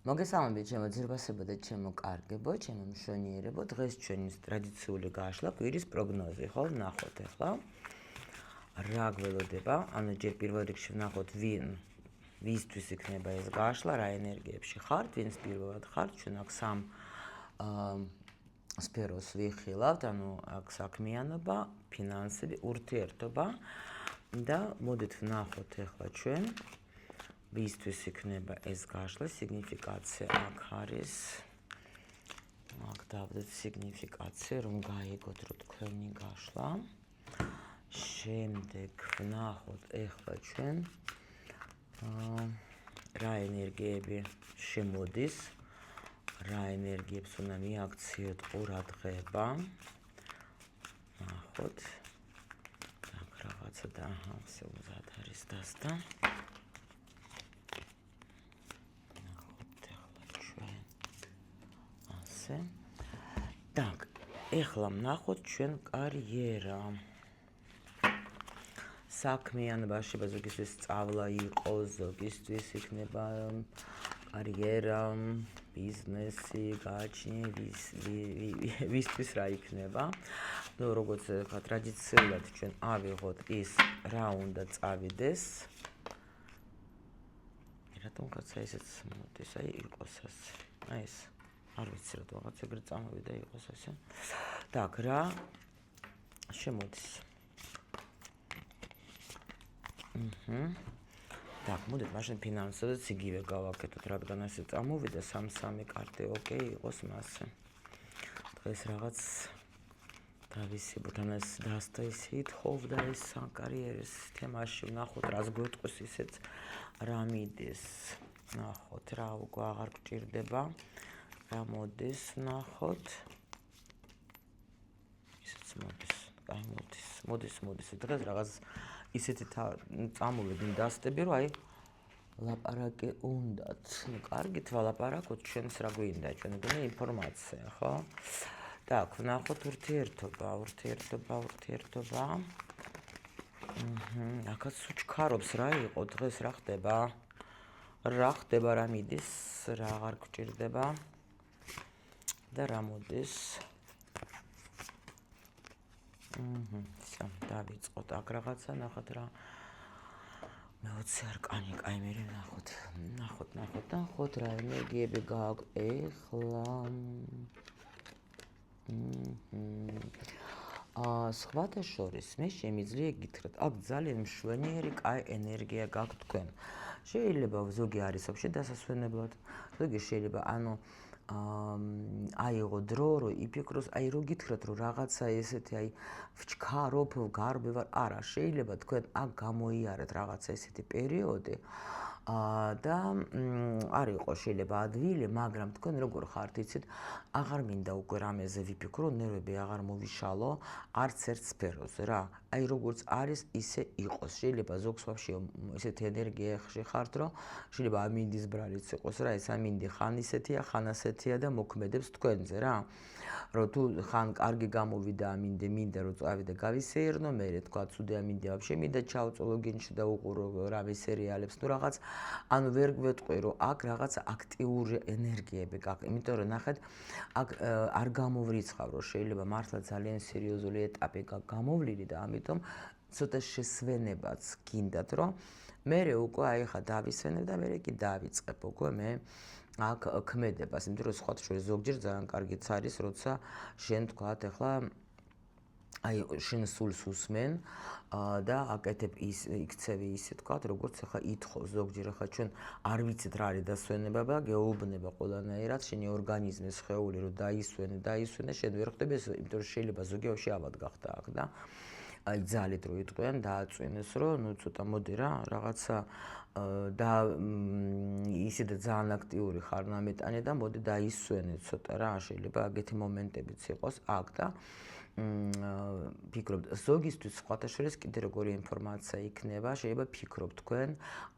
მოგესალმებით ჩემო ძირფასებო და ჩემო კარგებო, ჩემო მშვენიერებო. დღეს ჩვენი ტრადიციული გაშლა კვირის პროგნოზი, ხო? ვნახოთ ახლა. რა გველოდება? ანუ ჯერ პირველ რიგში ვნახოთ ვისთვის იქნება ეს გაშლა, რა ენერგიებში ხართ, ვინც პირველად ხართ. ჩვენ აქ სამ სფეროს ვიხილავთ, ანუ აქ საქმიანობა, ფინანსები, ურთიერთობა და მოდით ვნახოთ ახლა ჩვენ ვისთვის იქნება ეს გაშლა, სიგნიფიკაცია აქ არის. აქ დავდეთ სიგნიფიკაცია, რომ გაიგოთ, რომ თქვენი გაშლა. შემდეგ ვნახოთ ახლა ჩვენ რა ენერგიები შემოდის, რა ენერგიებს უნდა მიაქციოთ ყურადღება. ნახოთ. აქ რაღაცა და ასე უზად არის დასდა. Так, ეხლა ვნახოთ ჩვენ კარიერა. საქმიანობაში ზოგისთვის სწავლა იყოს, ზოგისთვის იქნება კარიერა, ბიზნესი, გააჩნია, ვისთვის რა იქნება. ნუ როგორც ტრადიციულად ჩვენ ავიღოთ ის რა უნდა წავიდეს. რატომ კაცა ესეც მოდის, აი იყოს ასე. აი ეს არ ვიცი რა რაღაც ეგრე წამოვიდა იყოს ასე. Так, რა შემოდის. Так, მოდით მაშინ ფინანსებიც იგივე გავაკეთოთ, რადგან ასე წამოვიდა 3-3 კარტი, ოკეი, იყოს მასე. დღეს რაღაც თავისი ბუთანას დასთა ისე ითხოვდა ეს კარიერის თემაში ვნახოთ, რას გვეტყვის ისეც რა მიდის. ნახოთ, რა უკვე აღარ გჭირდება. რა მოდის, ვნახოთ. ისეც მოდის, აი მოდის. დღეს რაღაც ისეთი წამოვედი დასტები, რომ აი ლაპარაკი უნდათ. ნუ კარგით ვალაპარაკოთ, ჩვენს რა გვინდა, ჩვენი გვინდა ინფორმაცია, ხო? Так, ვნახოთ ურთიერთობა. აქაც უჩქარობს რა იყო დღეს, რა ხდება? რა მიდის, რა აღარ გჭირდება და რა მოდის. დავიწყოთ აქ რაღაცა, ნახოთ რა. მეოცე არკანი, კაი მე ნახოთ რა ენერგიები გააქვს ეხლა. სხვათა შორის მე შემიძლია გითხრათ, აქ ძალიან მშვენიერი, კაი ენერგია გაქვთ თქვენ. შეიძლება ზოგი არის вообще დასასვენებლად, ზოგი შეიძლება აიღო დრო, რომ იფიქროს, აი რო გითხრათ, რომ რაღაცა ესეთი აი ვჩქარობ, გარბე ვარ, არა, შეიძლება თქვენ აქ გამოიარეთ რაღაცა ესეთი პერიოდი და არ იყოს შეიძლება ადვილი, მაგრამ თქვენ როგორ ხართ, იცით, აღარ მინდა უკვე რამეზე ვიფიქრო, ნერვები აღარ მოვიშალო, არც ერთ სფეროზე რა. აი როგორც არის, ისე იყოს. შეიძლება ზოგს ვაფშე ესეთი ენერგიაში ხართ, რომ შეიძლება ამინდის ბრალიც იყოს რა, ეს ამინდი ხან ისეთია, ხან ასეთია და მოქმედებს თქვენზე რა. რომ თუ ხან კარგი გამოვიდა ამინდი, მინდა რომ წავიდე გავისეირნო, მერე თქვა ცუდი ამინდი ვაფშე მინდა ჩავწოლო გინჩი და უყურო რამე სერიალებს, თუ რაღაც, ანუ ვერ გვეტყვი, რომ აქ რაღაც აქტიური ენერგიები გაქვს, იმიტომ რომ ნახეთ, აქ არ გამოვრიცხავ, რომ შეიძლება მართლა ძალიან სერიოზული ეტაპი გაქვს გამოვლილი და ამიტომ ცოტა შესვენებაც გინდათ, რომ მერე უკვე აი ხა დავისვენებ და მერე კი დავიწყებ უკვე მე აქ ქმედებას, იმიტომ რომ სხვათა შორის ზოგჯერ ძალიან კარგიც არის, როცა შენ თქვათ ახლა აი შენ სულს უსმენ და აკეთებ იქცევი ისე თქვათ, როგორც ახლა ითხოვს ზოგჯერ ახლა ჩვენ არ ვიცით რა არის დასვენება და გეუბნება ყველანაირად შენი ორგანიზმის სხეული რომ დაისვენე, შენ ვერ ხვდები ეს, იმიტომ რომ შეიძლება ზოგი ვაფშე ავად გახდა აქ და აი ძალით რო იტყვიან დააწვინეს, რომ ნუ ცოტა მოდი რა, რაღაცა და ისედაც ძალიან აქტიური ხარ ნამეტანი და მოდი დაისვენე ცოტა რა, შეიძლება აგეთი მომენტებიც იყოს აქ და ფიქრობთ, ზოგისთვის სხვათა შორის კიდე როგორი ინფორმაცია იქნება, შეიძლება ფიქრობთ თქვენ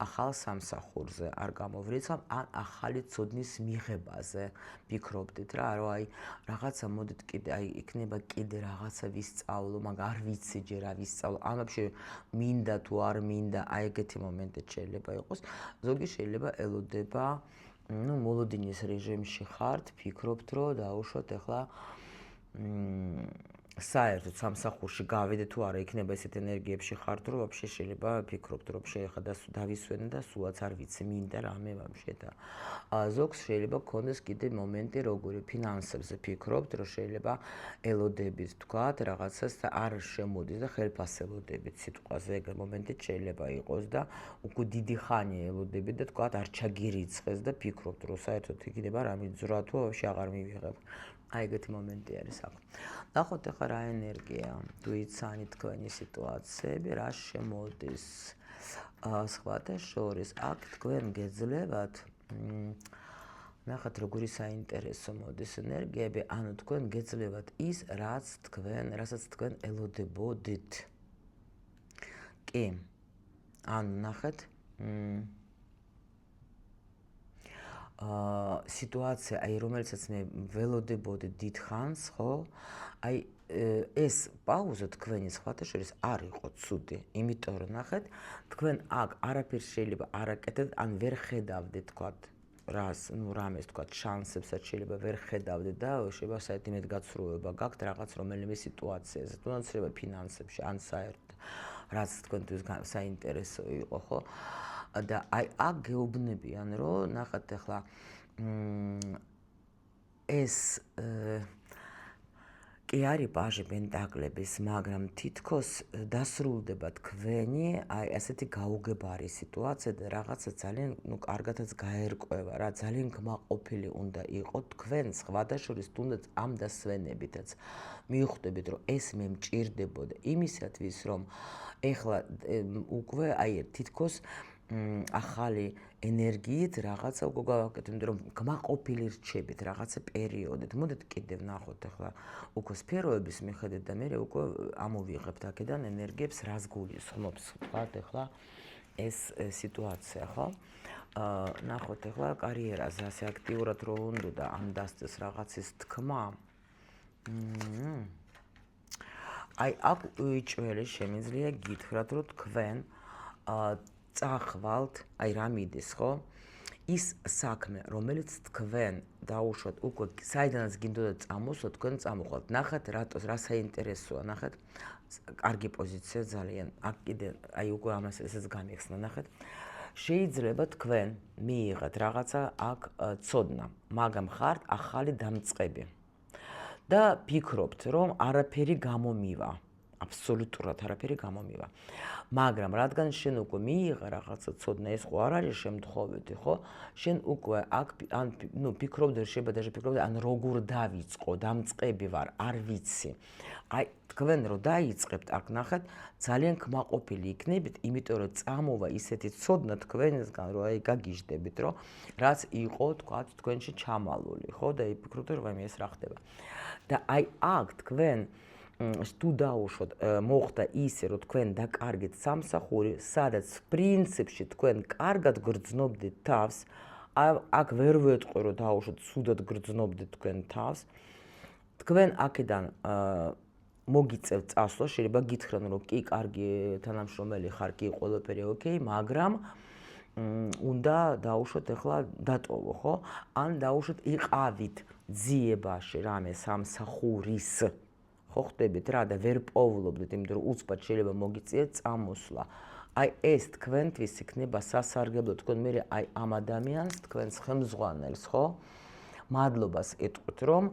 ახალ სამსახურზე არ გამოვრიცხავ, ან ახალი ცოდნის მიღებაზე ფიქრობდით რა, რომ აი რაღაცა მოდით კიდე აი იქნება კიდე რაღაცა ვისწავლო, მაგრამ არ ვიცი ჯერ რა ვისწავლო, ან вообще მინდა თუ არ მინდა, აი ეგეთი მომენტი შეიძლება იყოს. ზოგი შეიძლება ელოდება ну, მოლოდინის რეჟიმში ხართ, ფიქრობთ, რომ დაუშვათ ახლა საერთოდ სამსახურში გავიდე თუ არა იქნება ესეთ ენერგიებში ხართ, რომ вообще შეიძლება ფიქრობთ, რომ შეიძლება დავისვენე და სულაც არ ვიცი, მინდა რამე вообще და ზოგს შეიძლება გქონდეს კიდე მომენტი, როგორი ფინანსებზე ფიქრობთ, რომ შეიძლება ელოდებით თქვათ რაღაცას და არ შემოდის და ხელფასელოდებით სიტყვაზე ეგ მომენტიც შეიძლება იყოს და უკვე დიდი ხანია ელოდებით და თქვათ არ ჩაგირიცხეს და ფიქრობთ, რომ საერთოდ იქნება რამე ძრა თუ вообще აღარ მივიღებ. აი ეგეთი მომენტი არის აქ. ნახოთ ახლა რა ენერგია თუ იცანი თქვენი სიტუაციები, რა შემოდის. სხვათა შორის აქ თქვენ გეძლებათ ნახეთ როგორი საინტერესო მოდის ენერგიები, ანუ თქვენ გეძლებათ ის, რასაც თქვენ ელოდებოდით. კი. ანუ ნახეთ სიტუაცია, აი რომელიცაც მე ველოდებოდი დიდხანს, ხო? აი ეს პაუზა თქვენი სხვათა შორის არ იყო ცუდი, იმიტომ რომ ნახეთ, თქვენ აქ არაფერს შეიძლება არ აკეთებთ, ან ვერ ხედავდეთ, თქვათ, რამეს თქვათ, შანსებსაც შეიძლება ვერ ხედავდეთ და შეიძლება საერთოდ იმედგაცრუება გაქვთ რაღაც რომელიმე სიტუაციაზე, თუნდაც შეიძლება ფინანსებში, ან საერთოდ რაც თქვენთვის საინტერესო იყო, ხო? და აი აქ გეუბნებიან, რომ ნახეთ ახლა ეს კი არის პაჟი პენტაკლების, მაგრამ თითქოს დასრულდება თქვენი აი ასეთი გაუგებარი სიტუაცია და რაღაცა ძალიან, ну, კარგადაც გაერკვევა რა, ძალიან კმაყოფილი უნდა იყოს თქვენ სხვადასხვის თუნდაც ამ დასვენებითაც მიხვდებით, რომ ეს მე მჭირდებოდა იმისათვის, რომ ეხლა უკვე აი თითქოს ახალი ენერგიით რაღაცა უკვე გავაკეთეთ, იმიტომ რომ კმაყოფილი რჩებით რაღაცა პერიოდით. მოდით კიდევ ნახოთ ახლა უკვე სფეროების მიხედვით და მე უკვე ამოვიღებთ აქედან ენერგიებს, რას გულისხმობს, ვთქვათ ახლა ეს სიტუაცია, ხო? ნახოთ ახლა კარიერაზე ასე აქტიურად რო უნდა და ამ დასწეს რაღაცის თქმა. აი აქ უიჭველი შემიძლია გითხრათ, რომ თქვენ წახვალთ, აი რა მიდის, ხო? ის საქმე, რომელიც თქვენ დაუშვათ უკვე საიდანაც გინდოდა წამოსვათ, თქვენ წამოხვალთ. ნახეთ რატოს, რა საინტერესოა, ნახეთ. კარგი პოზიცია ძალიან. აქ კიდე აი უკვე ამას ესეც გამიხსნა, ნახეთ. შეიძლება თქვენ მიიღეთ რაღაცა აქ ცოდნა, მაგრამ ხართ ახალი დამწყები. და ფიქრობთ, რომ არაფერი გამომივა. აბსოლუტურად არაფერი გამომივა. მაგრამ რადგან შენ უკვე მიიღე რაღაცა ცოდნა, ეს ხო არ არის შემთხვევითი, ხო? შენ უკვე აქ ან ნუ ფიქრობდი, შეიძლება даже ფიქრობდი, ან როგორ დავიწყო, დამწყები ვარ, არ ვიცი. აი თქვენ რო დაიწყებთ აქ ნახეთ, ძალიან კმაყოფილი იქნებით, იმიტომ რომ წამოვა ისეთი ცოდნა თქვენისგან, რომ აი გაგიჟდებით, რომ რაც იყო, თქვათ, თქვენში ჩამალული, ხო? და იფიქროთ, რომ ეს რა ხდება. და აი აქ თქვენ თუ დაუშვოთ მოხდა ისე, რომ თქვენ დაკარგეთ სამსახური, სადაც პრინციპში თქვენ კარგად გრძნობდით თავს, აქ ვერ ვეტყვი, რომ დაუშვოთ სუდად გრძნობდით თქვენ თავს, თქვენ აქედან მოგიწევთ წასვლა, შეიძლება გითხრან, რომ კი, კარგი თანამშრომელი ხარ, კი, ყველაფერი ოკეი, მაგრამ უნდა დაუშვოთ ახლა დატოვო, ხო? ან დაუშვოთ იყავით ძიებაში რამე სამსახურის, ხო ხდებით რა და ვერ პოვლობდით, იმიტომ რომ უცბად შეიძლება მოგიწიეთ წამოსვლა. აი ეს თქვენთვის იქნება სასარგებლო, თქვენ მე აი ამ ადამიანს, თქვენს ხელმძღვანელს, ხო? მადლობას ეტყვით, რომ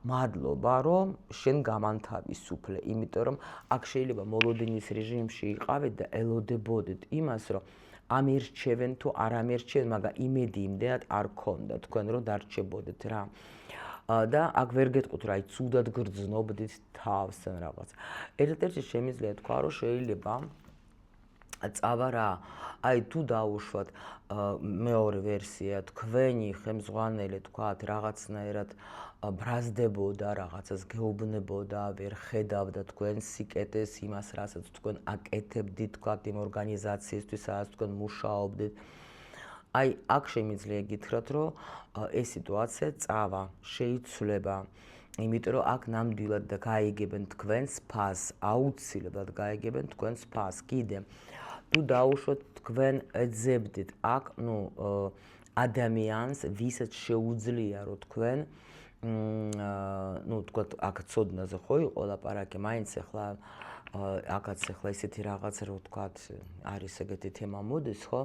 მადლობა, რომ შენ გამანთავისუფლე, იმიტომ რომ აქ შეიძლება მოლოდინის რეჟიმში იყავით და ელოდებოდით იმას, რომ ამირჩევენ თუ არ ამირჩევენ, მაგრამ იმედი იმდენად არ ქონდა თქვენ რომ დარჩებოდეთ რა. და აქ ვერ გეტყვით, რომ აი ცუდად გრძნობდით თავს ან რაღაც. ერთ-ერთი შემიძლია თქვა, რომ შეიძლება წავა რა, აი თუ დაუშვათ მეორე ვერსია, თქვენი ხელმძღვანელი თქვათ რაღაცნაირად ბრაზდებოდა, რაღაცას გეუბნებოდა, ვერ ხედავდა თქვენ სიკეთეს, იმას, რასაც თქვენ აკეთებდით, თქვათ იმ ორგანიზაციისთვის, სადაც თქვენ მუშაობდით. აი აქ შემიძლია გითხრათ, რომ ეს სიტუაცია წავა, შეიცვლება, იმიტომ რომ აქ ნამდვილად გაიგებენ თქვენს ფასს, აუცილებლად გაიგებენ თქვენს ფასს. კიდე თუ დაუშვოთ თქვენ ეძებდით აქ, ადამიანს, ვისაც შეუძლია, რომ თქვენ თქვათ, აქ ცოდნაზე ხო იყო ლაპარაკი, მაინც ახლა აქაც ახლა ისეთი რაღაც, რომ თქვათ, არის ეგეთი თემა მოდის, ხო?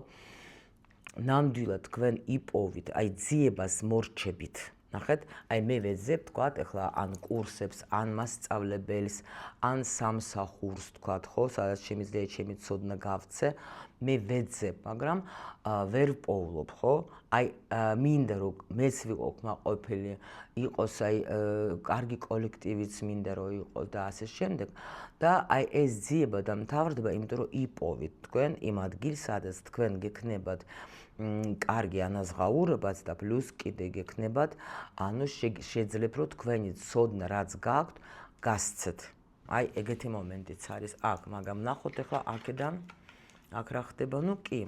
ნამდვილად თქვენ იპოვით, აი ძიებას მორჩებით. ნახეთ, აი მე ვეძებ, თქვათ, ახლა ან კურსებს, ან მასწავლებელს, ან სამსახურს, თქვათ, ხო, სადაც შემიძლია ჩემი ცოდნა გავცე, მე ვეძებ, მაგრამ ვერ ვპოვლობ, ხო? აი მინდა რომ მეც ვიყო კმაყოფილი, იყოს აი კარგი კოლექტივიც მინდა რომ იყოს და ასე შემდეგ და აი ეს ძიება დამთავრდება, იმიტომ რომ იპოვით თქვენ იმ ადგილს, სადაც თქვენ გექნებათ კარგი ანაზღაურებაც და პლუს კიდე გექნებათ, ანუ შეძლებთ რომ თქვენი ცოდნა რაც გაქვთ, გასცეთ. აი ეგეთი მომენტიც არის აქ, მაგრამ ნახოთ ახლა აქედან აქ რა ხდება, ნუ კი.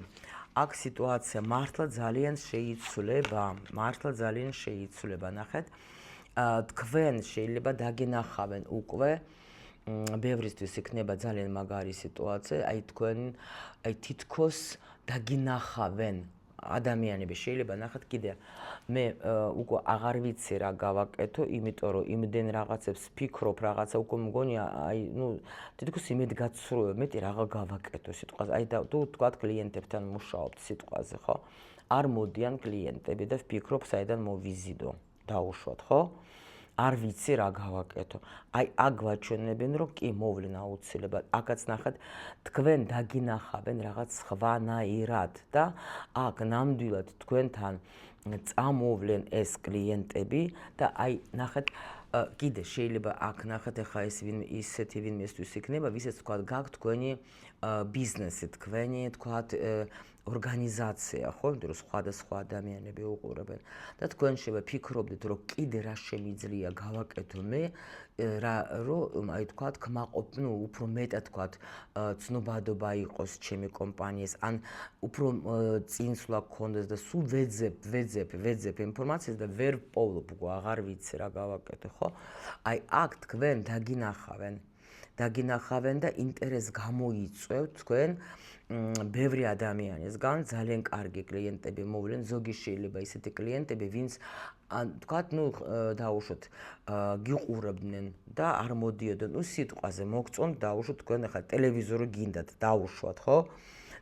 აქ სიტუაცია მართლა ძალიან შეიცვლება, ნახეთ. თქვენ შეიძლება დაგინახავენ უკვე ბევრისთვის იქნება ძალიან მაგარი სიტუაცია, აი თქვენ აი თითქოს დაგინახავენ ადამიანები შეიძლება ნახეთ კიდე მე უკვე აღარ ვიცი რა გავაკეთო, იმიტომ რომ იმდენ რაღაცებს ფიქრობ, რაღაცა უკვე მგონია, აი თითქოს იმედგაცრუებ, მეტი რაღა გავაკეთო სიტყვაზე. აი და თუ თქვათ კლიენტებთან მუშაობთ სიტყვაზე, ხო? არ მოდიან კლიენტები და ვფიქრობ, საიდან მოვიზიდო, დაუშვათ, ხო? არ ვიცი რა გავაკეთო. აი აქ ვაჩვენებენ, რომ კი მოვლენ აუცილებლად. აქაც ნახეთ, თქვენ დაგინახავენ რაღაც სხვანაირად და აქ ნამდვილად თქვენთან წამოვლენ ეს კლიენტები და აი ნახეთ, კიდე შეიძლება აქ ნახეთ, ახლა ეს ისეთი ვინმესთვის იქნება, ვისაც თქვათ გაქვთ თქვენი ბიზნესი, თქვენი თქვათ ორგანიზაცია, ხო, იმიტომ რომ სხვადასხვა ადამიანები უყურებენ და თქვენ შეიძლება ფიქრობდეთ, რომ კიდე რა შემიძლია გავაკეთო მე, რომ აი თქვათ კმაყოფილ, უფრო მეტად თქვათ ცნობადობა იყოს ჩემი კომპანიას, ან უფრო წინსვლა გქონდეს და სულ ვეძებ ინფორმაციას და ვერ ვპოვლობ, აღარ ვიცი რა გავაკეთო, ხო? აი აქ თქვენ დაგინახავენ და ინტერესს გამოიწვევთ თქვენ ბევრი ადამიანისგან, ძალიან კარგი კლიენტები მოვლენ, ზოგი შეიძლება ისეთი კლიენტები, ვინც თქვათ, დაუშვათ, გიყურებდნენ და არ მოდიოდნენ, სიტყვაზე მოგწონთ, დაუშვათ, თქვენ ახლა ტელევიზორი გინდათ, დაუშვათ, ხო?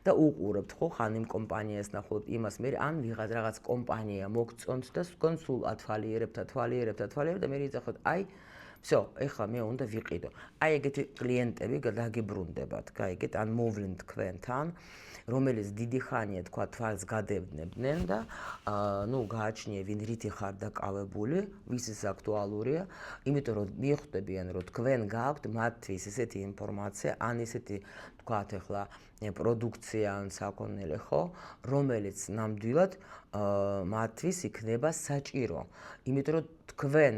და უყურებთ, ხო, ხან იმ კომპანიას ნახოთ, იმას მე ან ვიღაც რაღაც კომპანია მოგწონთ და თქვენ სულ ათვალიერებთ და მე იცახოთ, აი всё, ეხლა მე უნდა ვიყიდო. აი ეგეთი კლიენტები დაგიბრუნდებათ, გაიგეთ, ან მოვლენ თქვენთან, რომელიც დიდი ხანია თქვა თვალს გადევდნებდნენ და გააჩნია ვინ რითი ხარ დაკავებული, ვისის აქტუალურია, იმიტომ რომ მიხვდებიან რომ თქვენ გაქვთ მათთვის ესეთი ინფორმაცია, ან ესეთი თქვათ ახლა პროდუქცია ან საქონელი, ხო, რომელიც ნამდვილად მათთვის იქნება საჭირო. იმიტომ რომ თქვენ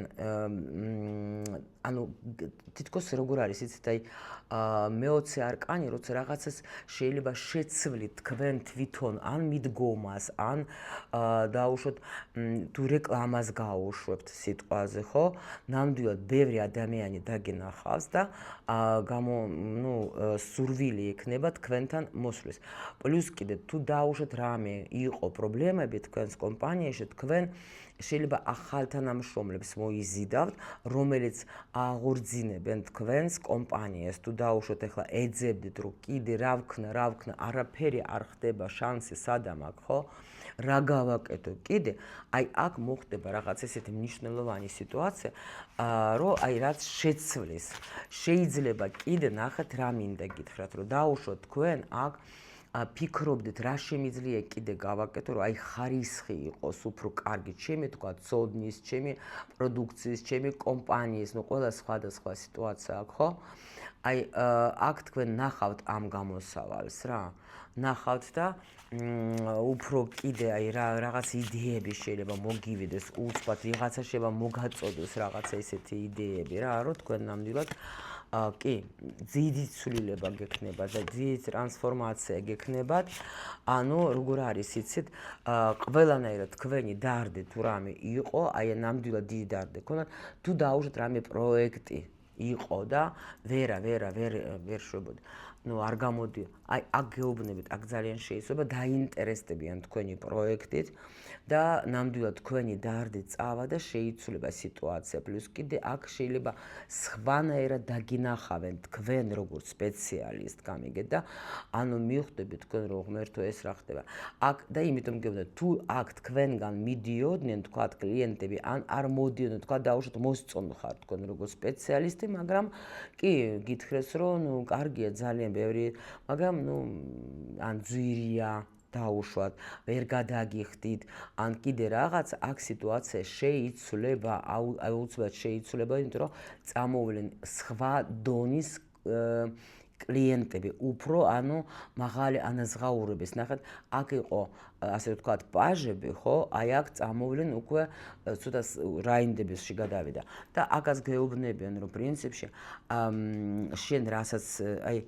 ანუ თითქოს როგორ არის, იცით, აი მე-20 არკანი, როცა რაღაცას შეიძლება შეცვლით თქვენ თვითონ ან მიდგომას, ან დაუშვოთ თუ რეკლამას გაუშვებთ სიტყვაზე, ხო? ნამდვილად ბევრი ადამიანი დაგინახავს და სურვილი იქნება თქვენთან მოსვლის. პლუს კიდე თუ დაუშვათ რამე იყო პრობლემები თქვენს კომპანიაში, თქვენ შეიძლება ახალ თანამშრომლებს მოიზიდავთ, რომელიც აღორძინებენ თქვენს კომპანიას. თუ დაუშვათ ახლა ეძებდით, რომ კიდე რა ვქნა, არაფერი არ ხდება, შანსი სადამ აქვს, ხო? რა გავაკეთო კიდე? აი აქ მოხდება რაღაც ესეთი მნიშვნელოვანი სიტუაცია, რომ აი რაც შეცვლის. შეიძლება კიდე ნახეთ რა მინდა გითხრათ, რომ დაუშვათ თქვენ აქ ფიქრობდით რა შემიძლია კიდე გავაკეთო, რომ აი ხარისხი იყოს უფრო კარგი ჩემი თქვა ცოდნის, ჩემი პროდუქციის, ჩემი კომპანიის, ყველა სხვადასხვა სიტუაცია აქვს, ხო? აი აქ თქვენ ნახავთ ამ გამოსავალს რა. ნახავთ და უფრო კიდე აი რაღაც იდეები შეიძლება მოგივიდეს, უცბად ვიღაცა შეიძლება მოგაწოდოს რაღაცა ისეთი იდეები რა, რომ თქვენ ნამდვილად კი, დიდი ცვლილება გექნება და დიდი ტრანსფორმაცია გექნებათ. ანუ როგორ არის, იცით, ყველანაირად თქვენი დარდი თუ რამე იყო, აი ნამდვილად დიდი დარდი გქონდათ, თუ დაუშვათ რამე პროექტი იყო და ვერ შვებოდი. არ გამოდი. აი აქ გეუბნებით, აქ ძალიან შეიძლება დაინტერესდებიან თქვენი პროექტით და ნამდვილად თქვენი დარდით წავა და შეიცვლება სიტუაცია. პლუს კიდე აქ შეიძლება სხვანაირად დაგინახავენ თქვენ როგორც სპეციალისტ, გამიგეთ და ანუ მივხვდებით თქვენ რომ ღმერთო ეს რა ხდება. აქ და იმიტომ გეუბნებით თუ აქ თქვენგან მიდიოდნენ თქვა კლიენტები ან არ მოდიოდნენ თქვა დაუშვათ მოსწონი ხარ თქვენ როგორც სპეციალისტი, მაგრამ კი გითხრეს რომ ნუ კარგია ძალიან ბევრი, მაგრამ ნუ ან ძვირია დაუშვათ, ვერ გადაგიხდით, ან კიდე რაღაც აქ სიტუაცია შეიცვლება, აუცილებლად შეიცვლება, იმიტომ რომ წამოვლენ სხვა დონის კლიენტები, უფრო ანუ მაღალი ანაზღაურების. ნახეთ, აქ იყო ასე ვთქვათ, პაჟები, ხო? აი აქ წამოვლენ უკვე ცოტა რაინდებისში გადავიდა. და აქაც გეუბნებიან, რომ პრინციპში შენ რასაც აი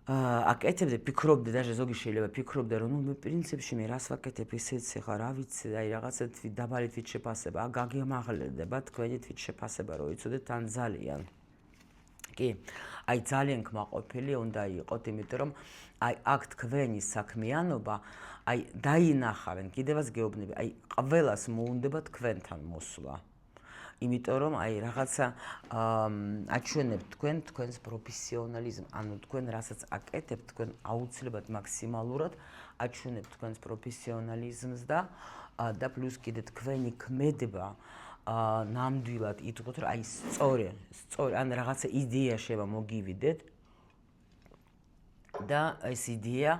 აკეთებდე, ფიქრობდე და ზოგი შეიძლება ფიქრობდე, რომ ნუ პრინციპში მე რას ვაკეთებ, ისეც ხა რა ვიცი, აი რაღაცა დაბალი თვით შეფასება, გაგემაღლდება თქვენი თვით შეფასება, რომ იცოდეთ თან ძალიან. კი, აი ძალიან კმაყოფილი უნდა იყოთ, იმიტომ რომ აი აქ თქვენი საქმიანობა, აი დაინახავენ, კიდევაც გეუბნები, აი ყველას მოუნდება თქვენთან მოსვლა. იმიტომ რომ აი რაღაცა აჩვენებთ თქვენს პროფესიონალიზმს, ანუ თქვენ რასაც აკეთებთ, თქვენ აუცილებლად მაქსიმალურად აჩვენებთ თქვენს პროფესიონალიზმს და პლუს კიდე თქვენი ქმედება ნამდვილად იტყოთ, რომ აი სწორი, ან რაღაცა იდეა შევა მოგივიდეთ და ეს იდეა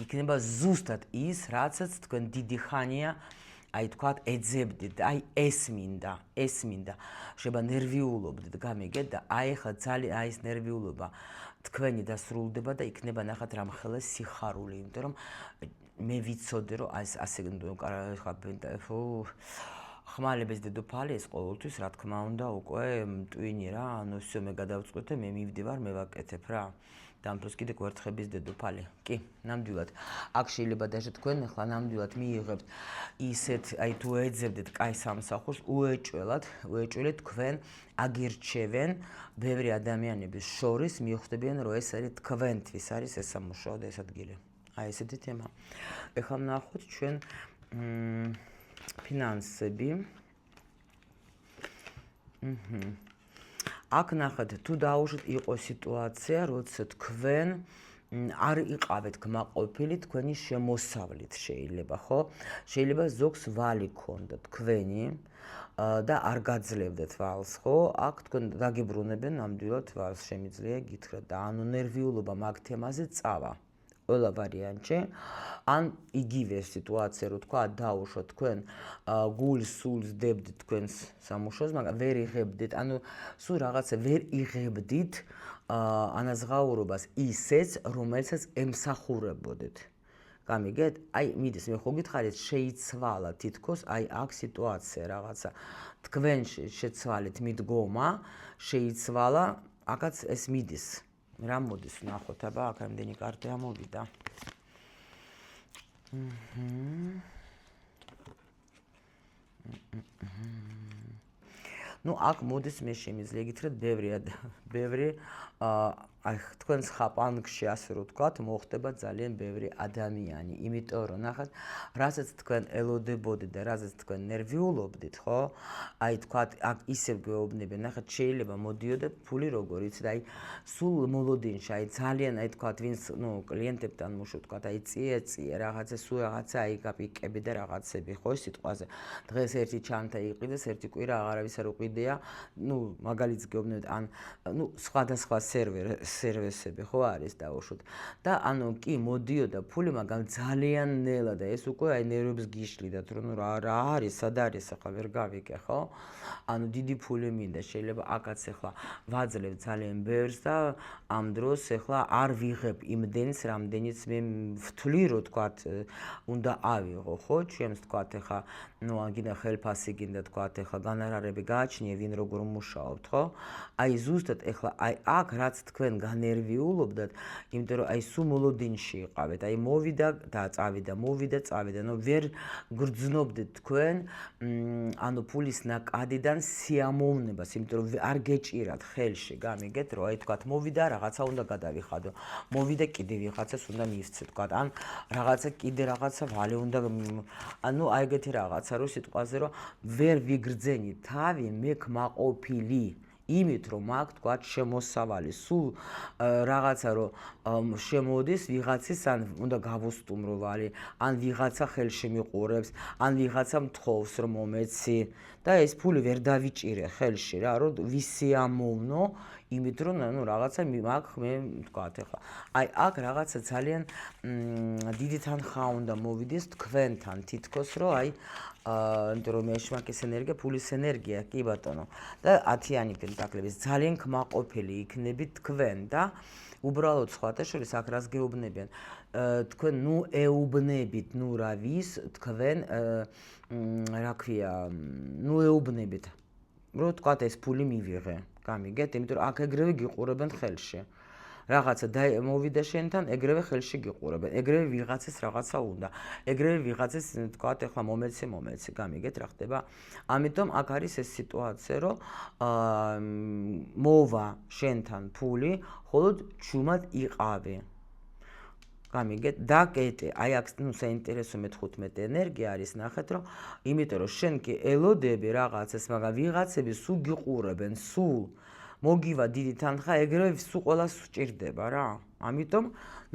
იქნება ზუსტად ის, რაცაც თქვენ დიდი ხანია აი თქვათ ეძებდით, აი ეს მინდა, შეიძლება ნერვიულობდით, გამიგეთ და აი ახლა ძალიან აი ეს ნერვიულობა თქვენი დასრულდება და იქნება ნახათ რამხელა სიხარული, იმიტომ რომ მე ვიცოდე რომ აი ასე ხმალების დედოფალი ეს ყოველთვის რა თქმა უნდა უკვე მტვინი რა, ანუ всё მე გადავწყვეტე, მე მივდივარ, მე ვაკეთებ რა. დამთოს კიდე გვერთხების დედოფალი. კი, ნამდვილად. აქ შეიძლება даже თქვენ ახლა ნამდვილად მიიღებთ ისეთ, აი თუ ეძებდეთ კაი სამსახურს, უეჭველად თქვენ აგირჩევენ ბევრი ადამიანების შორის, მიხვდებიან რომ ეს არის თქვენთვის არის ეს სამუშაო და ეს ადგილი. აი ესეთი თემა. ეხლა ვნახოთ ჩვენ ფინანსები. აქ ნახეთ, თუ დაუშვით იყო სიტუაცია, როცა თქვენ არ იყავით კმაყოფილი თქვენი შემოსავლით შეიძლება, ხო? შეიძლება ზოგს ვალი ქონდა თქვენი და არ გაძლევდეთ ვალს, ხო? აქ თქვენ დაგიბრუნებენ ნამდვილად ვალს, შემიძლია გითხრათ და ანუ ნერვიულობა მაგ თემაზე წავა. ყველა ვარიანტში, ან იგივე სიტუაცია, რო თქვა დაუშვათ თქვენ გულს სულს დებდით თქვენს სამუშაოს, მაგრამ ვერ იღებდით, ანუ სულ რაღაცა ვერ იღებდით ანაზღაურობას ისეც, რომელსაც ემსახურებოდეთ. გამიგეთ? აი მიდის, მე ხო გითხარით, შეიცვალა თითქოს აი აქ სიტუაცია რაღაცა. თქვენ შეცვალეთ მიდგომა, შეიცვალა, აქაც ეს მიდის. რა მოდის ვნახოთ, აბა აქ ამდენი კარტი ამოვიდა. ნუ აქ მოდის მე შემიძლია გითხრათ ბევრი აი თქვენს ხაპანგში ასე რომ ვთქვათ, მოხდება ძალიან ბევრი ადამიანი, იმიტომ რომ ნახეთ, რასაც თქვენ ელოდებოდით და რასაც თქვენ ნერვიულობდით, ხო? აი თქვათ, აქ ისევ გეუბნებიან, ნახეთ, შეიძლება მოდიოდე ფული როგორ იცით, აი სულ მოლოდინში, აი ძალიან აი თქვათ, ვინც ნუ კლიენტებთან მუშაობ, თქვათ, აი წიე რაღაცა სულ რაღაცა აი გაპიკები და რაღაცები, ხო, სიტყვაზე. დღეს ერთი ჩანთა იყიდეს, ერთი კვირა აღარავის არ უყიდეა, ნუ მაგალითს გეუბნებით, ან ნუ სხვადასხვა სერვისები ხო არის დაუშვათ და ანუ კი მოდიოდა ფული, მაგრამ ძალიან ნელა და ეს უკვე აი ნერვებს გიშლიდათ, რომ რა არის, სად არის, ახლა ვერ გავიგე, ხო? ანუ დიდი ფული მინდა, შეიძლება აქაც ახლა ვაძლევ ძალიან ბევრს და ამ დროს ახლა არ ვიღებ იმდენს, რამდენიც მე ვთვლი, რომ თქვათ, უნდა ავიღო, ხო? ჩემს თქვათ ახლა, ნუ გინდა ხელფასი, გინდა თქვათ ახლა განარარები გააჩნია, ვინ როგორ მუშაობთ, ხო? აი ზუსტად ახლა აი აქ რაც თქვენ ძალიან განერვიულობდათ, იმიტომ რომ აი სულ მოლოდინში იყავეთ, აი მოვიდა და წავიდა, ნუ ვერ გრძნობდეთ თქვენ ანუ ფულის ნაკადიდან სიამოვნებას, იმიტომ რომ არ გეჭირათ ხელში, გამიგეთ, რომ აი თქვათ მოვიდა, რაღაცა უნდა გადავიხადო. მოვიდა კიდე ვიღაცას უნდა მივცე, თქვათ, ან რაღაცა კიდე რაღაცა ვალი უნდა ანუ აი ეგეთი რაღაცა რო სიტყვაზე რომ ვერ ვიგრძენით თავი, მე კმაყოფილი იმით რომ მაგ თქვათ შემოსავალი სულ რაღაცა რომ შემოდის ვიღაცის ან უნდა გავუსტუმრო ვალი ან ვიღაცა ხელში მიყურებს ან ვიღაცა მთხოვს რომ მომეცი და ეს ფული ვერ დავიჭირე ხელში რა რომ ვისიამოვნო იმით რომ ნუ რაღაცა მაგ მე თქვათ ახლა აი აქ რაღაცა ძალიან დიდი თანხა უნდა მოვიდეს თქვენთან თითქოს რომ აი იმიტომ რომ მეშმაკის ენერგია ფულის ენერგია კი ბატონო და 10-იანი პენტაკლების ძალიან კმაყოფილი იქნებით თქვენ და უბრალოდ სხვათა შორის აქ რას გეუბნებიან თქვენ ნუ ეუბნებით ნუ რა ვის თქვენ რა ქვია ნუ ეუბნებით რომ თქვათ ეს ფული მივიღე გამიგეთ იმიტომ რომ აქ ეგრევე გიყურებენ ხელში რაღაცა მოვიდა შენთან ეგრევე ხელში გიყურებენ ეგრევე ვიღაცის რაღაცა უნდა ეგრევე ვიღაცის თქვათ ახლა მომეცი გამიგეთ რა ხდება ამიტომ აქ არის ეს სიტუაცია რომ მოვა შენთან ფული ხოლოდ ჩუმად იყავი გამიგეთ დაკეტე აი აქ ნუ საინტერესო მე-15 ენერგია არის ნახეთ რომ იმიტომ რომ შენ კი ელოდები რაღაცას მაგრამ ვიღაცები სულ გიყურებენ სულ მოგივა დიდი თანხა ეგრევე სულ ყველას სჭირდება რა ამიტომ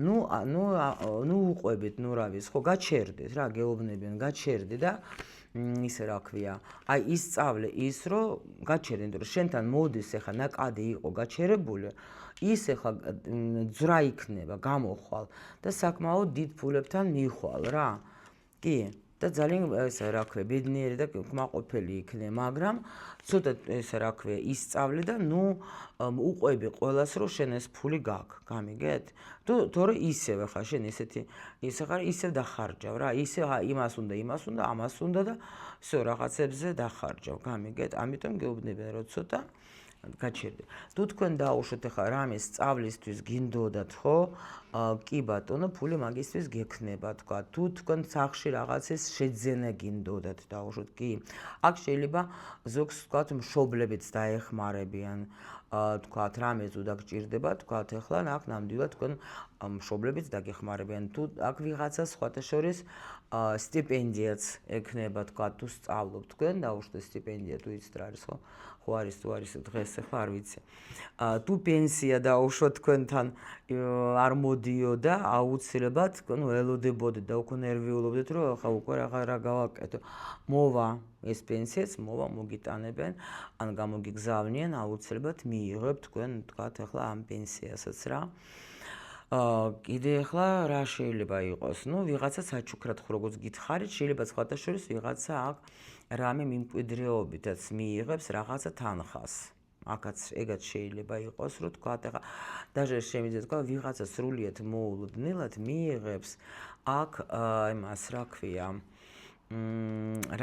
ნუ უყვებით ნუ რა ვის ხო გაჩერდეთ რა გეუბნებიან გაჩერდე და ისე რა ქვია აი ისწავლე ის რომ გაჩერდე იმიტომ რომ შენთან მოდის ახლა ნაკადი იყო გაჩერებული ის ახლა ძრა იქნება გამოხვალ და საკმაოდ დიდ ფულებთან მიხვალ რა კი და ძალიან ესე რა ქვია ბედნიერი და კმაყოფილი იქნე მაგრამ ცოტა ესე რა ქვია ისწავლე და ნუ უყვები ყველას რომ შენ ეს ფული გაქვს გამიგეთ თორე ისევ ხა შენ ესეთი ისე ხარ ისევ დახარჯავ რა ისე იმას უნდა ამას უნდა და всё რაღაცებზე დახარჯავ გამიგეთ ამიტომ გეუბნებიან რომ ცოტა გაჩერდე თუ თქვენ დაუშვათ ახლა რამე სწავლისთვის გინდოდათ ხო კი ბატონო ფული მაგისთვის გექნება თქვა თუ თქვენ სახში რაღაცის შეძენა გინდოდათ დაუშვათ კი აქ შეიძლება ზოგს თქვათ მშობლებიც დაეხმარებიან თქვათ რამეც უნდა გჭირდება თქვათ ახლა აქ ნამდვილად თქვენ მშობლებიც დაგეხმარებიან თუ აქ ვიღაცა სხვათა შორის სტიპენდიაც ექნება თქვათ თუ სწავლობთ თქვენ დაუშვათ სტიპენდია თუ იცით რა არის ხო ხო არის თუ არის დღეს ახლა არ ვიცი თუ პენსია დაუშვათ თქვენთან არ მოდიო და აუცილებლად ნუ ელოდებოდეთ და უკვე ნერვიულობდეთ რომ ახლა უკვე რა გავაკეთო მოვა ეს პენსიაც მოვა მოგიტანებენ ან გამოგიგზავნიან აუცილებლად მიიღებ თქვენ თქვათ ახლა ამ პენსიასაც რა კიდე ახლა რა შეიძლება იყოს ნუ ვიღაცა საჩუქრად ხო როგორც გითხარით შეიძლება სხვათა შორის ვიღაცა აქ რამე მიმკვიდრეობითაც მიიღებს რაღაცა თანხას აქაც ეგაც შეიძლება იყოს რომ თქვათ ახლა დაჟე შემიძლია თქვა ვიღაცა სრულიად მოულოდნელად მიიღებს აქ იმას რა ქვია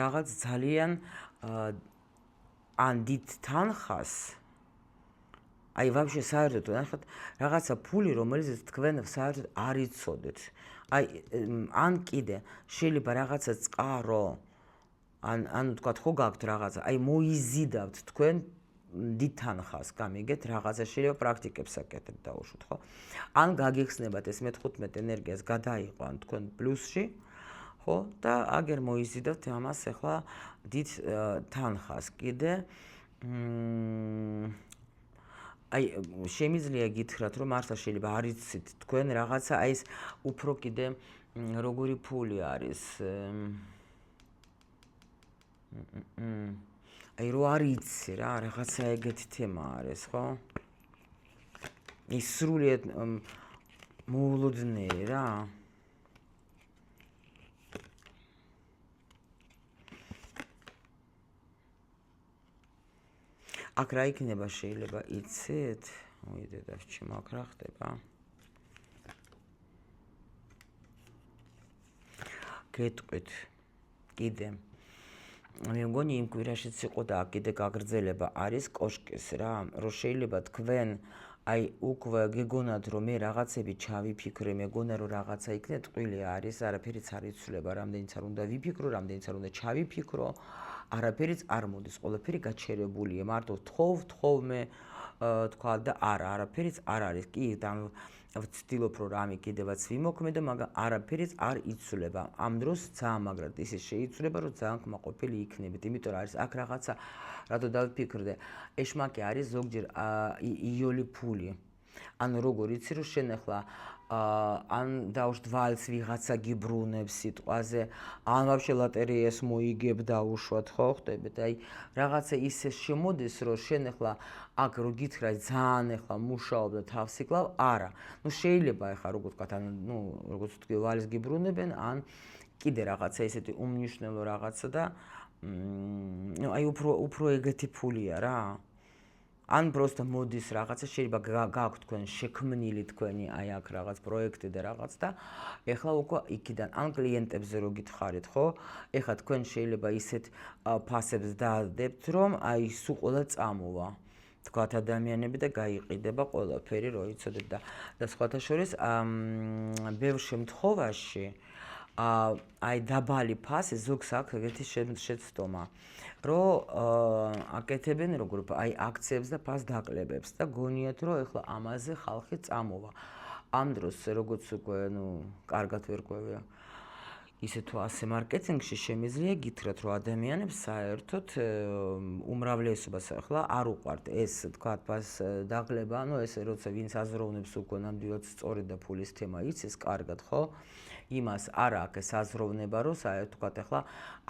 რაღაც ძალიან ან დიდ თანხას აი ვაფშე საერთოდ ნახეთ რაღაცა ფული რომელიც თქვენ საერთოდ არ იცოდეთ აი ან კიდე შეიძლება რაღაცა წყარო ანუ თქვათ ხო გაქვთ რაღაცა აი მოიზიდავთ თქვენ დიდ თანხას გამიგეთ რაღაცა შეიძლება პრაქტიკებს აკეთებთ დაუშვათ ხო ან გაგიხსნებათ ეს მე-15 ენერგიას გადაიყვან თქვენ პლუსში ხო და აგერ მოიზიდავთ ამას ახლა დიდ თანხას კიდე აი შემიძლია გითხრათ რომ მართლა შეიძლება არ იცით თქვენ რაღაცა აი ეს უფრო კიდე როგორი ფული არის აი რო არ იცი რა რაღაცა ეგეთი თემა არის ხო ის სრულიად მოულოდნელი რა აქ რა იქნება შეიძლება იცით მოიდე და ჩემ აქ რა ხდება გეტყვით კიდე მე მგონი იმ კვირაშიც იყო და კიდე გაგრძელება არის კოშკის რა რომ შეიძლება თქვენ აი უკვე გეგონათ რომ მე რაღაცები ჩავიფიქრე, მეგონა რომ რაღაცა იქნება, ტყილი არის, არაფერიც არ იცვლება, რამდენიც არ უნდა ვიფიქრო, რამდენიც არ უნდა ჩავიფიქრო, არაფერიც არ მოდის, ყველაფერი გაჩერებულია, მარტო თხოვ მე თქვა და არაფერიც არ არის. კი, ვცდილობ რომ რამე კიდევაც ვიმოქმედო, მაგრამ არაფერიც არ იცვლება. ამ დროს ძალიან მაგრად ისე შეიცვლება, რომ ძალიან კმაყოფილი იქნებით, იმიტომ რომ არის აქ რაღაცა, რატო დავიფიქრდე, ეშმაკი არის ზოგჯერ იული ფული. ანუ როგორ იცი რომ შენ ახლა ან დაუშვ ვალს ვიღაცა გიბრუნებს სიტყვაზე, ან ვაფშე ლოტერეას მოიგებ დაუშვათ, ხო, ხდებით? აი რაღაცა ისე შემოდის, რომ შენ ახლა აქ რო გითხრა ძალიან ახლა მუშაობ და თავს იკლავ, არა. ნუ შეიძლება ახლა როგორ ვთქვათ, ან ნუ როგორც ვთქვი, ვალის გიბრუნებენ, ან კიდე რაღაცა ისეთი უმნიშვნელო რაღაცა და ნუ აი უფრო ეგეთი ფულია რა. ან просто მოდის რაღაცა, შეიძლება გაქვთ თქვენ შექმნილი თქვენი აი აქ რაღაც პროექტი და რაღაც და ეხლა უკვე იქიდან ან კლიენტებზე რო გითხარით, ხო? ეხლა თქვენ შეიძლება ისეთ ფასებს დაადებთ, რომ აი სულ ყველა წამოვა. თქვათ ადამიანები და გაიყიდება ყველაფერი, რო იცოდეთ და სხვათა შორის ბევრ შემთხვევაში აი დაბალი ფასი ზოგს აქვს ეგეთი შეცდომა. რომ აკეთებენ როგორ აი აქციებს და ფას დაკლებებს და გონიათ რომ ეხლა ამაზე ხალხი წამოვა. ამ დროს როგორც უკვე ნუ კარგად ვერ ყვევია ისე თუ ასე მარკეტინგში შემიძლია გითხრათ რომ ადამიანებს საერთოდ უმრავლესობას ახლა არ უყვართ ეს თქვათ ფას დაკლება, ანუ ესე როცა ვინც აზროვნებს უკვე ნამდვილად სწორი და ფულის თემა იცის კარგად, ხო? იმას არ აქვს ეს აზროვნება, რომ საერთოდ თქვათ ახლა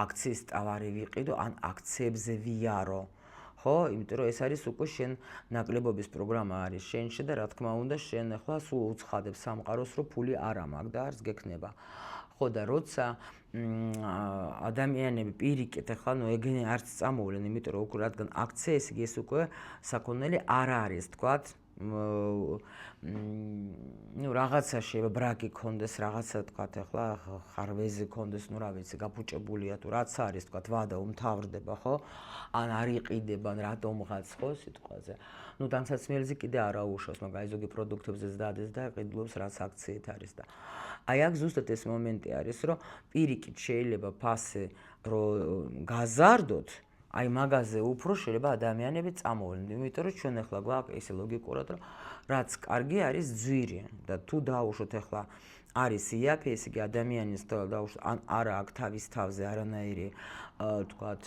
აქციის ტავარი ვიყიდო, ან აქციებზე ვიარო. ხო, იმიტომ რომ ეს არის უკვე შენ ნაკლებობის პროგრამა არის შენში და რა თქმა უნდა შენ ახლა სულ უცხადებ სამყაროს, რომ ფული არა მაქვს და არც გექნება. ხო და როცა ადამიანები პირიქით ახლა ნუ ეგენი არც წამოვლენ, იმიტომ რომ უკვე რადგან აქცია, ესე იგი ეს უკვე საქონელი არ არის, თქვათ ნუ რაღაცა შეიძლება ბრაკი კონდეს, რაღაცა თქვათ ახლა ხარვეზი კონდეს, ნუ რა ვიცი, გაფუჭებულია თუ რაც არის, თქვათ ვადა უმთავრდება, ხო? ან არ იყიდება, ან რატომღაც, ხო, სიტყვაზე. ნუ დამსაცმელზე კიდე არ აუშავს, მაგრამ აი ზოგი პროდუქტებზეც დადეს და ყიდულობს რაც აქციით არის და აი აქ ზუსტად ეს მომენტი არის, რომ პირიქით შეიძლება ფასი რო გაზარდოთ, აი მაგაზე უფრო შეიძლება ადამიანები წამოვლენ, იმიტომ რომ ჩვენ ახლა გვაქვს ესე ლოგიკურად, რომ რაც კარგი არის ძვირი და თუ დაუშვოთ ახლა არის იაფი, ესე იგი ადამიანის დაუშვოთ, ან არა აქვს თავის თავზე არანაირი თქვათ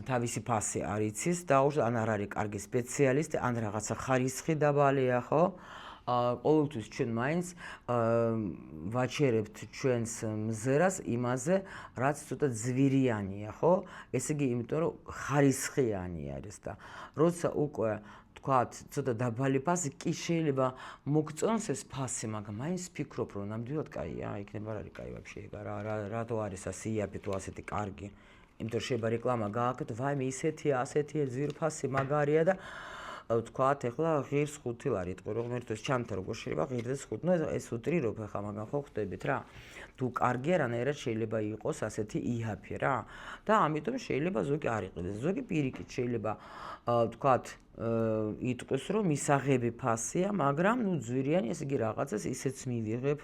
თავისი ფასი არ იცის, დაუშვოთ, ან არ არის კარგი სპეციალისტი, ან რაღაცა ხარისხი დაბალია, ხო? ყოველთვის ჩვენ მაინც ვაჩერებთ ჩვენს მზერას იმაზე, რაც ცოტა ძვირიანია, ხო? ესე იგი, იმიტომ რომ ხარისხიანი არის და როცა უკვე თქვათ, ცოტა დაბალი ფასი, კი შეიძლება მოგწონს ეს ფასი, მაგრამ მაინც ფიქრობ, რომ ნამდვილად კაია, იქნება არ არის კაი ვაფშე, რატო არის ასე იაფი თუ ასეთი კარგი. იმიტომ რომ შეიძლება რეკლამა გააკეთო, ვაიმე ისეთია, ასეთია, ძვირფასი, მაგარია და თქვათ, ეხლა ღირს 5 ლარი იტყვი, რომ ერთად ჩამთა როგორ შეიძლება ღირდეს 5, ნუ ეს უტრირობ ახლა, მაგრამ ხო ხვდებით რა. თუ კარგია, რანაირად შეიძლება იყოს ასეთი იაფი რა. და ამიტომ შეიძლება ზოგი არ იყიდეს. ზოგი პირიქით შეიძლება თქვათ, იტყვის, რომ მისაღები ფასია, მაგრამ ნუ ძვირიანი, ესე იგი რაღაცას ისეც მივიღებ,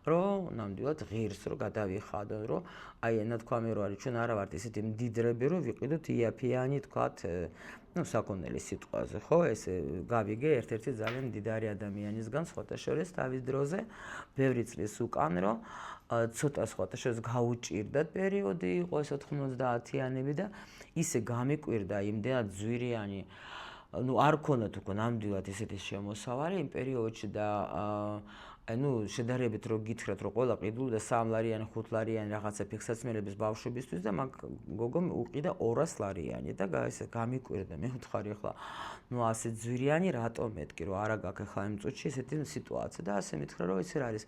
რომ ნამდვილად ღირს რო გადავიხადო, რომ აი ნათქვამი რო არის, ჩვენ არა ვართ ისეთი მდიდრები, რომ ვიყიდოთ იაფიანი, თქვათ, ნუ საქონელი სიტყვაზე, ხო, ესე გავიგე ერთ-ერთი ძალიან მდიდარი ადამიანისგან, სხვათა შორის თავის დროზე, ბევრი წლის უკან, რომ ცოტა სხვათა შორის გაუჭირდათ პერიოდი იყო ეს 90-იანები და ისე გამიკვირდა იმდენად ძვირიანი, ნუ არ ქონდათ უკვე ნამდვილად ესეთი შემოსავალი იმ პერიოდში და ნუ შედარებით რო გითხრათ, რომ ყველა ყიდული და 3 ლარიანი, 5 ლარიანი რაღაცა ფიქსაცმელების ბავშვებისთვის და მაგ გოგომ უყიდა 200 ლარიანი და ესე გამიკვირდა. მე ვთხარი ახლა, ნუ ასე ძვირიანი რატომ მეთქი, რომ არა გაქვს ახლა იმ წუთში ესეთი სიტუაცია და ასე მითხრა, რომ იცი რა არის.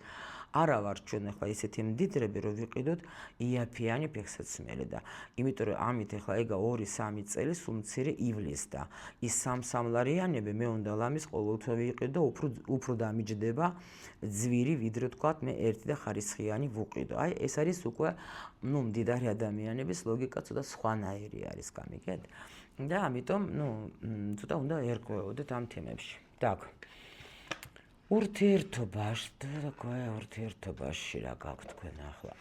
არა ვარ ჩვენ ახლა ისეთი მდიდრები, რომ ვიყიდოთ იაფიანი ფიქსაცმელი და იმიტომ რომ ამით ახლა ეგა 2-3 წელი სულ მცირე ივლის და ის 3 ლარიანები მე უნდა ლამის ყოველთვის ვიყიდო, უფრო დამიჯდება ძვირი ვიდრე თქვათ მე ერთი და ხარისხიანი ვუყიდო. აი ეს არის უკვე ნუ მდიდარი ადამიანების ლოგიკა ცოტა სხვანაირი არის, გამიგეთ? და ამიტომ ნუ ცოტა უნდა ერკვეოდეთ ამ თემებში. Так. ურთიერთობაში, ურთიერთობაში რა გაქვთ თქვენ ახლა?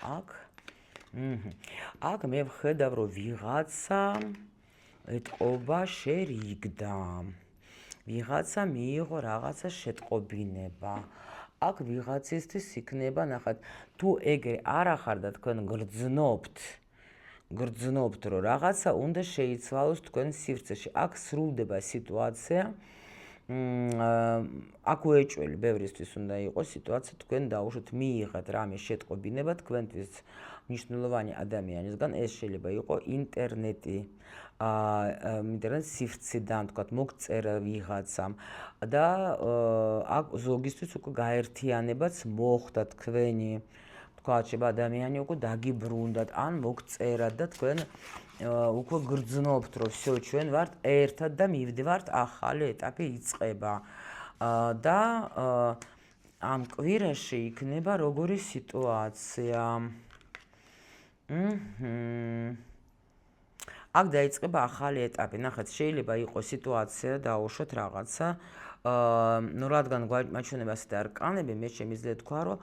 აქ მე ვხედავ, რომ ვიღაცა ეთყობა შერიგდა. ვიღაცა მიიღო რაღაცა შეტყობინება. აქ ვიღაცისთვის იქნება, ნახეთ, თუ ეგრე არ ახარ და თქვენ გრძნობთ, რომ რაღაცა უნდა შეიცვალოს თქვენ სივრცეში. აქ სრულდება სიტუაცია. აქ უეჭველი ბევრისთვის უნდა იყოს სიტუაცია, თქვენ დაუშვათ, მიიღეთ რამე შეტყობინება თქვენთვის მნიშვნელოვანი ადამიანისგან, ეს შეიძლება იყო ინტერნეტი, ინტერნეტ სივრციდან, თქვათ, მოგწერა ვიღაცამ და აქ ზოგისთვის უკვე გაერთიანებაც მოხდა თქვენი, თქვათ, შეიძლება ადამიანი უკვე დაგიბრუნდათ, ან მოგწერათ და თქვენ უკვე გრძნობთ, რომ всё, ჩვენ ვართ ერთად და მივდივართ ახალი ეტაპი იწყება. და ამ კვირაში იქნება როგორი სიტუაცია? აქ დაიწყება ახალი ეტაპი. ნახეთ, შეიძლება იყოს სიტუაცია დაუშვათ რაღაცა, ну რადგან გვაჩვენებასა და არკანები, მე შემიძლია თქვა, რომ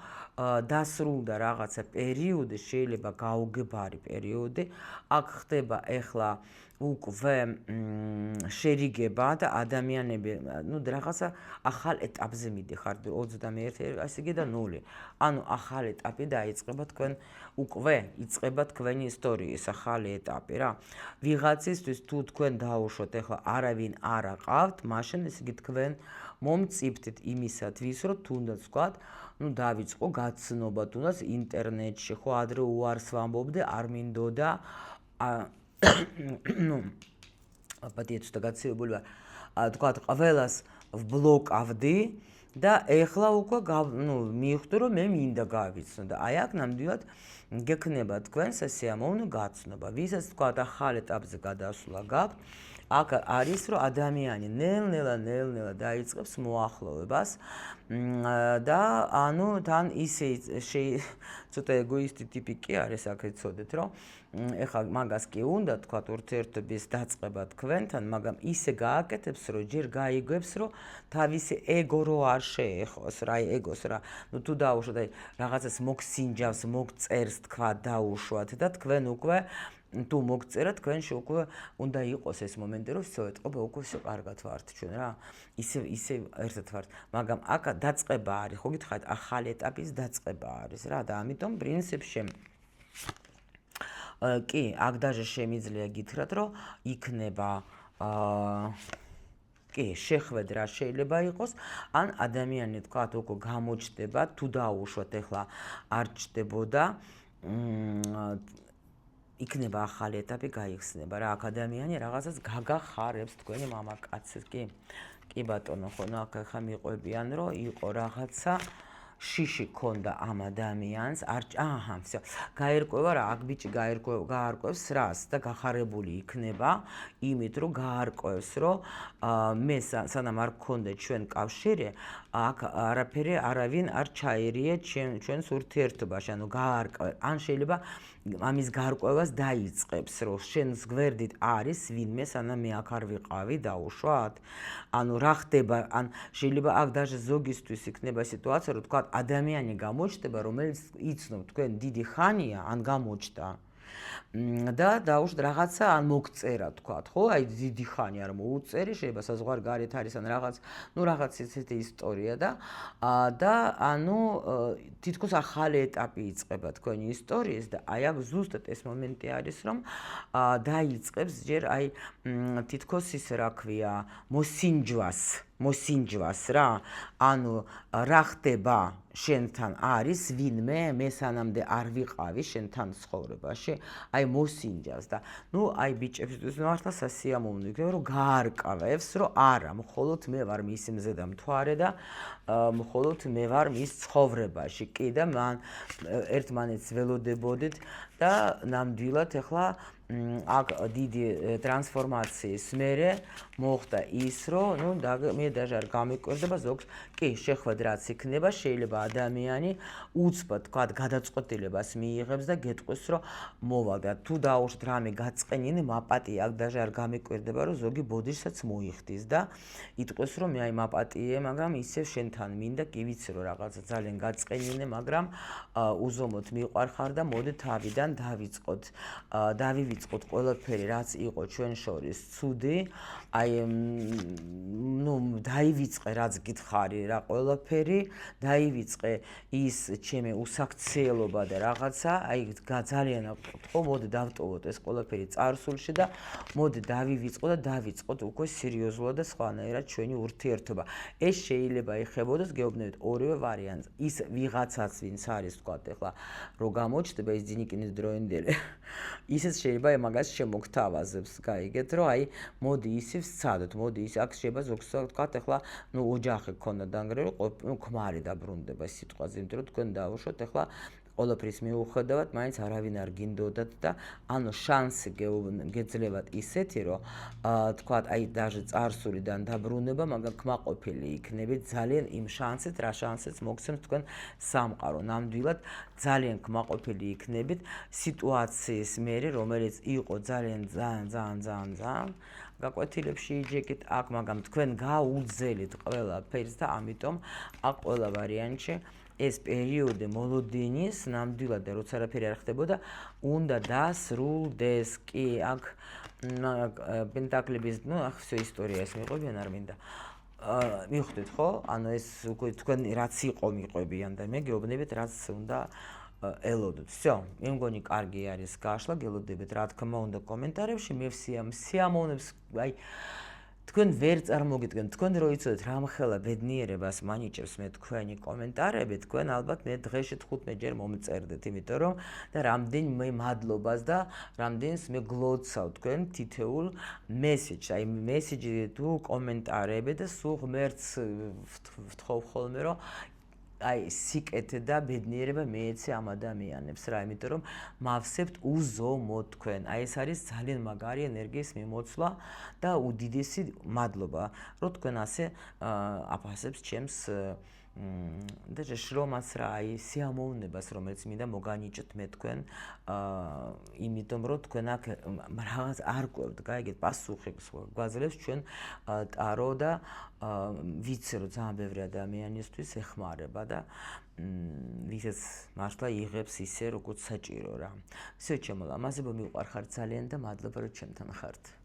დასრულდა რაღაცა პერიოდი, შეიძლება გაუგებარი პერიოდი. აქ ხდება ეხლა უკვე შერიგება და ადამიანები, ну რაღაცა ახალ ეტაპზე მიდიხართ 21, ასე იგი და 0. ანუ ახალ ეტაპი დაიწყება თქვენ, უკვე იწყება თქვენი ისტორიის ახალი ეტაპი რა. ვიღაცისთვის თუ თქვენ დაუშვოთ ეხლა არავინ არ აყავთ, მაშინ ესე იგი თქვენ მომწიფდით იმისათვის, რომ თუნდაც ვთქვათ, ну დავიწყო გაცნობა, თუნდაც ინტერნეტში, ხო ადრე უარს ვამბობდი, არ მინდოდა, ну აპატიეთ და გაცილებული ვარ, თქვათ, ყველას ვბლოკავდი და ეხლა უკვე მივხვდი, რომ მე მინდა გავიცნო და აი აქ ნამდვილად გექნება თქვენ სასიამოვნო გაცნობა. ვისაც თქვათ ახალ ეტაპზე გადასვლა გაქვთ, აქ არის, რომ ადამიანი ნელ-ნელა დაიწყებს მოახლოვებას და ანუ თან ისე ცოტა ეგოისტი ტიპი კი არის, აქ იცოდეთ, რომ ეხლა მაგას კი უნდა თქვათ ურთიერთობის დაწყება თქვენთან, მაგრამ ისე გააკეთებს, რომ ჯერ გაიგებს, რომ თავისი ეგო რო არ შეეხოს, რა ეგოს რა, ну თუ დაუშვათ, აი რაღაცას მოგსინჯავს, მოგწერს თქვა დაუშვათ და თქვენ უკვე თუ მოგწერა თქვენში უკვე უნდა იყოს ეს მომენტი, რომ всё ეტყობა, უკვე всё კარგად ვართ ჩვენ რა. ისე ერთად ვართ, მაგრამ აქ დაწყება არის, ხო გითხარით, ახალი ეტაპის დაწყება არის რა და ამიტომ პრინციპში კი, აქ даже შემიძლია გითხრათ, რომ იქნება კი, შეხვედრა შეიძლება იყოს, ან ადამიანი თქვათ უკვე გამოჩნდება, თუ დაუშვათ ეხლა არ ჩნდებოდა, იქნება ახალი ეტაპი გაიხსნება რა, აქ ადამიანი რაღაცას გაგახარებს თქვენი მამაკაცს, კი ბატონო, ხო, ნუ აქ ხა მიყვებიან, რომ იყო რაღაცა შიში ქონდა ამ ადამიანს, всё, გაერკვევა რა, აქ ბიჭი გაარკვევს რას და გახარებული იქნება, იმით რომ გაარკვევს, რომ მე სანამ არ გქონდა ჩვენ კავშირი, აქ არაფერი არავინ არ ჩაერია ჩვენს ურთიერთობაში, ანუ გაარკვევ, ან შეიძლება ამის გარკვევას დაიწყებს, რომ შენს გვერდით არის ვინმე, სანამ მე აქ არ ვიყავი, დაუშვათ. ანუ რა ხდება, ან შეიძლება აქ даже ზოგისთვის იქნება სიტუაცია, რომ თქვა ადამიანი გამოჩნდება, რომელიც იცნობ თქვენ დიდი ხანია, ან გამოჩნდა. და დაუშვათ რაღაცა ან მოგწერა თქვათ, ხო? აი დიდი ხანი არ მოუწერი, შეიძლება საზღვარგარეთ არის ან რაღაც, ну რაღაც ისეთი ისტორია და ანუ თითქოს ახალი ეტაპი იწყება თქვენი ისტორიის და აი აქ ზუსტად ეს მომენტი არის, რომ დაიწყებს ჯერ აი თითქოს ის რა ქვია, მოსინჯვას რა, ანუ რა ხდება შენთან არის ვინმე, მე სანამდე არ ვიყავი შენთან ცხოვრებაში, აი მოსინჯავს და ნუ აი ბიჭებისთვის მართლა სასიამოვნო იქნება, რომ გაარკვევს, რომ არა, მხოლოდ მე ვარ მისი მზე და მთვარე და მხოლოდ მე ვარ მის ცხოვრებაში. კი და მან ერთმანეთს ველოდებოდით და ნამდვილად ეხლა აქ დიდი ტრანსფორმაციის მერე მოხდა ის, რომ მე даже არ გამიკვირდება ზოგს, კი, შეხვედ რაც იქნება, შეიძლება ადამიანი უცბად, თქვათ, გადაწყვეტილებას მიიღებს და გეტყვის, რომ მოვალ და თუ დაუშვით რამე გაწყენინე, მაპატი აქ даже არ გამიკვირდება, რომ ზოგი ბოდიშსაც მოიხდის და იტყვის, რომ მე აი მაპატიე, მაგრამ ისევ შენთან მინდა, კი ვიცი, რომ რაღაცა ძალიან გაწყენინე, მაგრამ უზომოდ მიყვარხარ და მოდი თავიდან დავივიწყოთ ყველაფერი, რაც იყო ჩვენ შორის ცუდი, აი დაივიწყე რაც გითხარი რა ყველაფერი, დაივიწყე ის ჩემი უსაქციელობა და რაღაცა, აი ძალიან გთხოვ, მოდი დავტოვოთ ეს ყველაფერი წარსულში და მოდი დავივიწყოთ და დავიწყოთ უკვე სერიოზულად და სხვანაირად ჩვენი ურთიერთობა. ეს შეიძლება ეხებოდეს გეუბნებით ორივე ვარიანტს. ის ვიღაცაც ვინც არის თქვათ ახლა რო გამოჩნდება ის ძინიკინის დროინდელი. ისიც შეიძლება მაგას შემოგთავაზებს, გაიგეთ, რომ აი მოდი ისევ სცადოთ, მოდი ის აქ შეიძლება ზოგს თქვათ ახლა ოჯახი გქონდა დანგრეული, ქმარი დაბრუნდება სიტყვაზე, იმიტომ რომ თქვენ დავუშვოთ ახლა ყველაფრის მიუხედავად, მაინც არავინ არ გინდოდათ და ანუ შანსი გეძლევათ ისეთი, რომ თქვათ აი даже წარსულიდან დაბრუნება, მაგრამ კმაყოფილი იქნებით ძალიან იმ შანსით, რა შანსიც მოგცემს თქვენ სამყარო. ნამდვილად ძალიან კმაყოფილი იქნებით სიტუაციის მერე, რომელიც იყო ძალიან გაკვეთილებში იჯეკით აქ, მაგრამ თქვენ გაუძელით ყველაფერს და ამიტომ აქ ყველა ვარიანტში ეს პერიოდი მოლოდინის ნამდვილად და როცა არაფერი არ ხდებოდა, უნდა დასრულდეს. კი, აქ პენტაკლების, ახ всё ისტორია ეს მიყვებიან არ მინდა. მიხვდით ხო? ანუ ეს უკვე თქვენ რაც იყო მიყვებიან და მე გეუბნებით რაც უნდა ელოდოთ. всё, მე მგონი კარგი არის გაშლა, გელოდებით რა თქმა უნდა კომენტარებში, მე სიამოვნებს, აი თქვენ ვერ წარმოგიდგენთ, თქვენ რო იცოდეთ რა მხელა ბედნიერებას მანიჭებს მე თქვენი კომენტარები, თქვენ ალბათ მე დღეში 15 ჯერ მომწერდეთ, იმიტომ რომ და რამდენ მე მადლობას და რამდენს მე გლოცავ თქვენ თითეულ მესეჯს, აი მესეჯი თუ კომენტარები და სულ ღმერთს ვთხოვ ხოლმე რომ აი სიკეთე და ბედნიერება მეეცე ამ ადამიანებს რა, იმიტომ რომ მავსებთ უზომოდ თქვენ. აი ეს არის ძალიან მაგარი ენერგიის მიმოცვლა და უდიდესი მადლობა, რომ თქვენ ასე აფასებს ჩემს და შრომას რა, აი სიამოვნებას, რომელიც მინდა მოგანიჭოთ მე თქვენ, იმიტომ რომ თქვენ აქ რაღაც არ ყვევთ, გაიგეთ, პასუხი გვაძლევს ჩვენ ტარო და ვიცი რომ ძალიან ბევრი ადამიანისთვის ეხმარება და ვისაც მართლა იღებს ისე როგორც საჭირო რა. всё ჩემო ლამაზებო, მიყვარხარ ძალიან და მადლობა რომ ჩემთან ხართ.